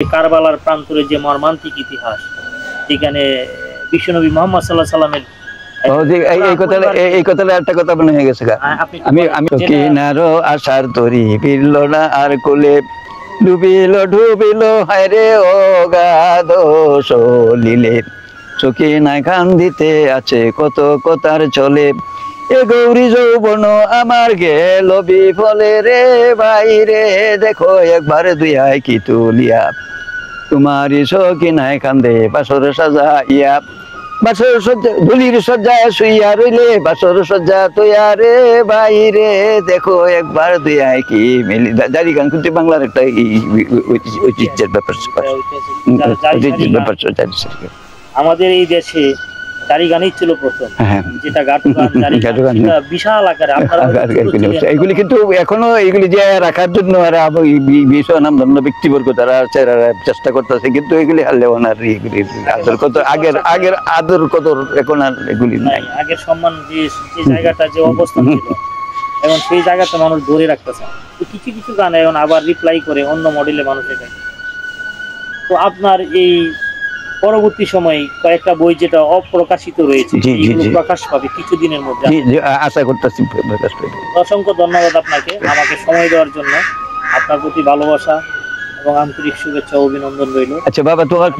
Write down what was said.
কারবালার প্রান্তরে যে মর্মান্তিক ইতিহাস, সেখানে বিশ্বনবী মুহাম্মদ সাল্লাল্লাহু আলাইহি সাল্লামের এই কথাটা একটা কথা মনে হয়ে গেছে। আমি কিনারো আশার তরি ফিরল না আর কোলে, ডুবিল ডুবিল হায়রে ও গাধ সলিলে, চোখে নাই খান দিতে আছে কত কথার চলে, এ গৌরী যৌবন আমার গেল বিফলে রে ভাই রে, দেখো একবার দুই আয় কি তুলিয়া, তোমারই সখী নাই কান্দে বাসর সাজা ইয়া, বাসর সজ্জা ধুলির সজ্জা শুইয়া রইলে, বাসর সজ্জা তৈয়া রে ভাই রে, দেখো একবার দুই আয় কি মিলি। জারি গান কিন্তু বাংলার একটা ঐতিহ্যের ব্যাপার, আমাদের এই দেশে জারি গানই ছিল প্রথম, যেটা গাটু গান, বিশাল আকারে। এইগুলি কিন্তু এখনো এইগুলি যে রাখার জন্য বিষয় নাম ধন্য ব্যক্তিবর্গ তারা চেষ্টা করতেছে, কিন্তু এগুলি হারলেও না, আদর কত আগের আদর কত এখন আর এগুলি নাই। আগের সম্মান যে জায়গাটা, যে অবস্থান ছিল, এখন সেই জায়গাটা মানুষ ধরে রাখতেছে। তো কিছু কিছু গান এখন আবার রিপ্লাই করে অন্য মডেলে মানুষের কাছে। তো আপনার এই পরবর্তী সময়ে কয়েকটা বই যেটা অপ্রকাশিত রয়েছে, প্রকাশ পাবে কিছুদিনের মধ্যে, আশা করতেছি প্রকাশ পাবে। অসংখ্য ধন্যবাদ আপনাকে আমাকে সময় দেওয়ার জন্য। আপনার প্রতি ভালোবাসা এবং আন্তরিক শুভেচ্ছা ও অভিনন্দন রইল। আচ্ছা বাবা, তোমার